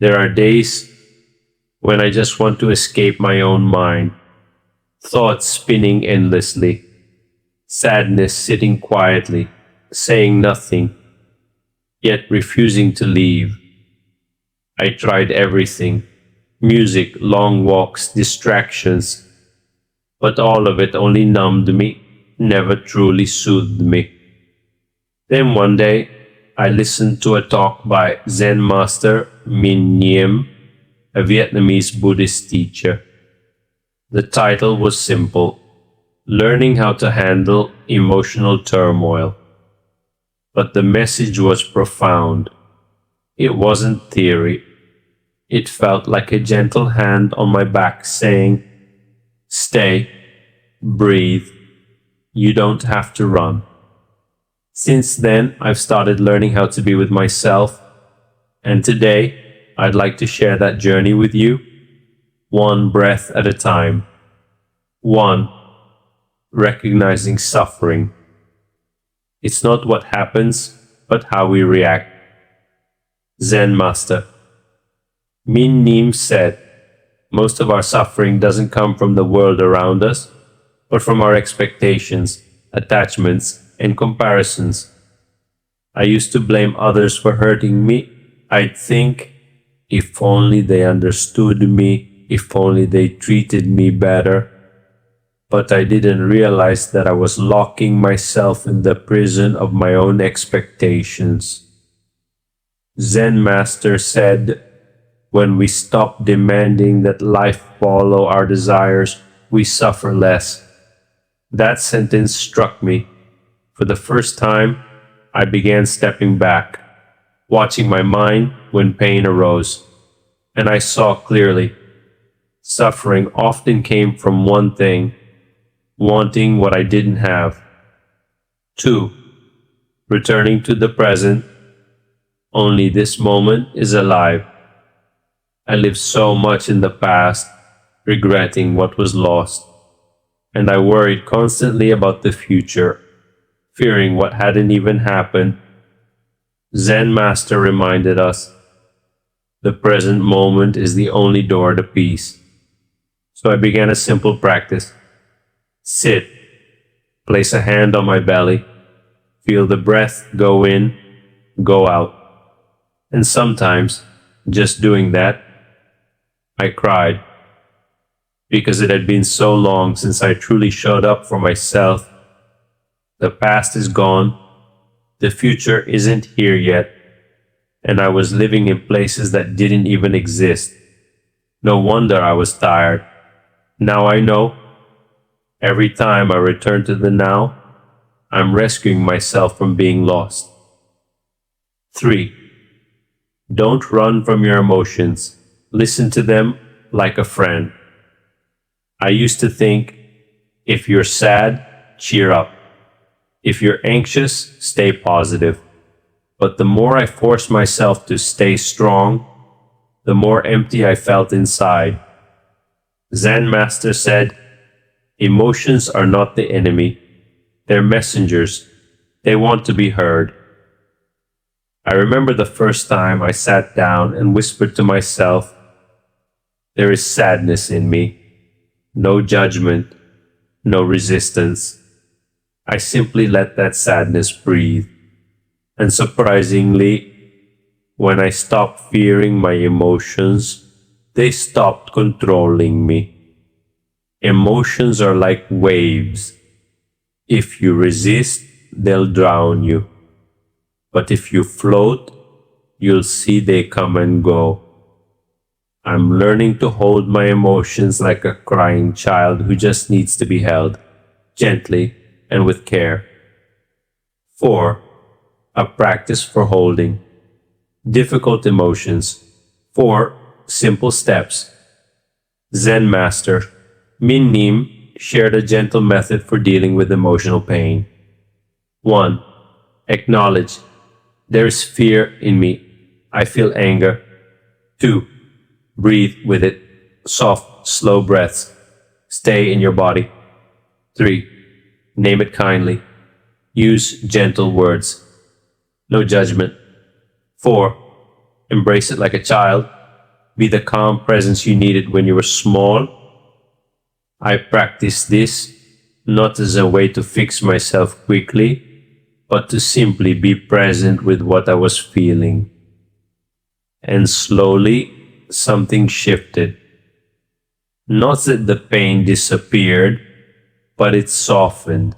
There are days when I just want to escape my own mind, thoughts spinning endlessly, sadness sitting quietly, saying nothing, yet refusing to leave. I tried everything: music, long walks, distractions, but all of it only numbed me, never truly soothed me. Then one day, I listened to a talk by Zen Master Min Niem, a Vietnamese Buddhist teacher. The title was simple: Learning How to Handle Emotional Turmoil. But the message was profound. It wasn't theory. It felt like a gentle hand on my back saying, "Stay, breathe. You don't have to run." Since then, I've started learning how to be with myself, and today, I'd like to share that journey with you, one breath at a time. 1. Recognizing suffering. It's not what happens, but how we react. Zen Master Min Neem said, most of our suffering doesn't come from the world around us, but from our expectations, attachments, and comparisons. I used to blame others for hurting me. I'd think, if only they understood me, if only they treated me better. But I didn't realize that I was locking myself in the prison of my own expectations. Zen Master said, when we stop demanding that life follow our desires, we suffer less. That sentence struck me. For the first time, I began stepping back, watching my mind when pain arose, and I saw clearly. Suffering often came from one thing: wanting what I didn't have. 2. Returning to the present. Only this moment is alive. I lived so much in the past, regretting what was lost, and I worried constantly about the future, fearing what hadn't even happened. Zen Master reminded us, the present moment is the only door to peace. So I began a simple practice. Sit, place a hand on my belly, feel the breath go in, go out. And sometimes, just doing that, I cried, because it had been so long since I truly showed up for myself. The past is gone, the future isn't here yet, and I was living in places that didn't even exist. No wonder I was tired. Now I know. Every time I return to the now, I'm rescuing myself from being lost. 3. Don't run from your emotions. Listen to them like a friend. I used to think, if you're sad, cheer up. If you're anxious, stay positive. But the more I forced myself to stay strong, the more empty I felt inside. Zen Master said, emotions are not the enemy. They're messengers. They want to be heard. I remember the first time I sat down and whispered to myself, there is sadness in me. No judgment, no resistance. I simply let that sadness breathe. And surprisingly, when I stopped fearing my emotions, they stopped controlling me. Emotions are like waves. If you resist, they'll drown you. But if you float, you'll see they come and go. I'm learning to hold my emotions like a crying child who just needs to be held, gently and with care. 4. A practice for holding difficult emotions. 4 simple steps. Zen Master Min Neem shared a gentle method for dealing with emotional pain. 1. Acknowledge. There is fear in me. I feel anger. 2. Breathe with it. Soft, slow breaths. Stay in your body. 3. Name it kindly. Use gentle words. No judgment. 4. Embrace it like a child. be the calm presence you needed when you were small. I practiced this not as a way to fix myself quickly, but to simply be present with what I was feeling. And slowly, something shifted. Not that the pain disappeared, but it softened,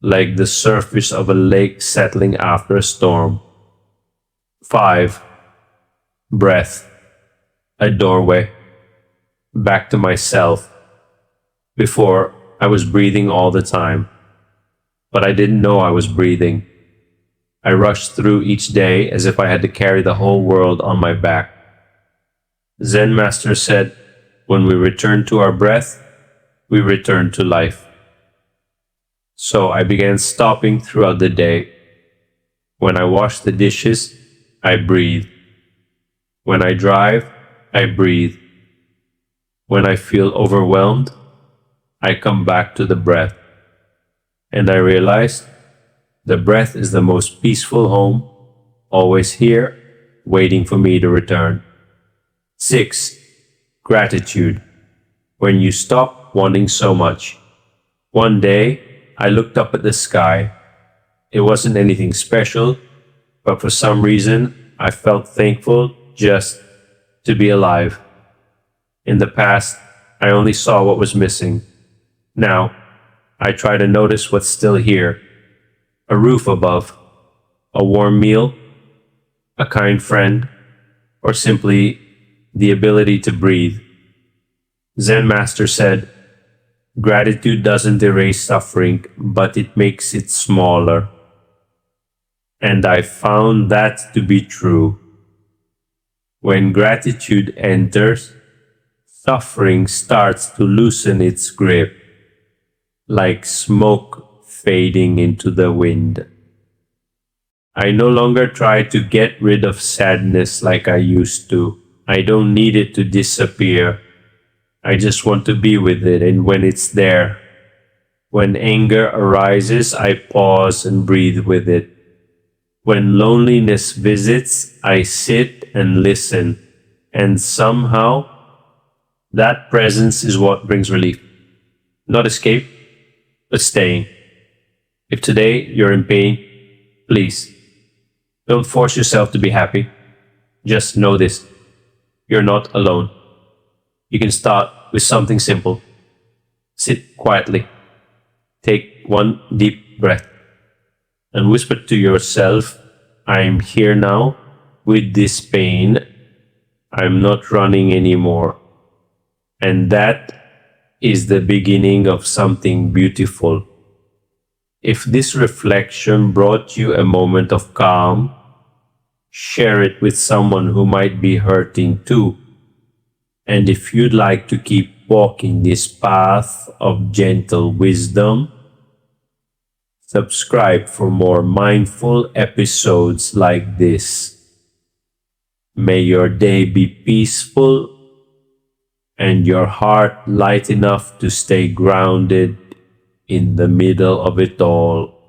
like the surface of a lake settling after a storm. 5. Breath. A doorway. Back to myself. Before, I was breathing all the time, but I didn't know I was breathing. I rushed through each day as if I had to carry the whole world on my back. Zen Master said, when we return to our breath, we return to life. So I began stopping throughout the day. When I wash the dishes, I breathe. When I drive, I breathe. When I feel overwhelmed, I come back to the breath. And I realized the breath is the most peaceful home, always here, waiting for me to return. 6. Gratitude. When you stop wanting so much. One day, I looked up at the sky. It wasn't anything special, but for some reason, I felt thankful just to be alive. In the past, I only saw what was missing. Now, I try to notice what's still here. A roof above, a warm meal, a kind friend, or simply the ability to breathe. Zen Master said, gratitude doesn't erase suffering, but it makes it smaller. And I found that to be true. When gratitude enters, suffering starts to loosen its grip, like smoke fading into the wind. I no longer try to get rid of sadness like I used to. I don't need it to disappear. I just want to be with it, and when it's there, when anger arises, I pause and breathe with it. When loneliness visits, I sit and listen, and somehow that presence is what brings relief. Not escape, but staying. If today you're in pain, please don't force yourself to be happy. Just know this: you're not alone. You can start with something simple. Sit quietly, take one deep breath, and whisper to yourself, I'm here now with this pain. I'm not running anymore. And that is the beginning of something beautiful. If this reflection brought you a moment of calm, share it with someone who might be hurting too. And if you'd like to keep walking this path of gentle wisdom, subscribe for more mindful episodes like this. May your day be peaceful and your heart light enough to stay grounded in the middle of it all.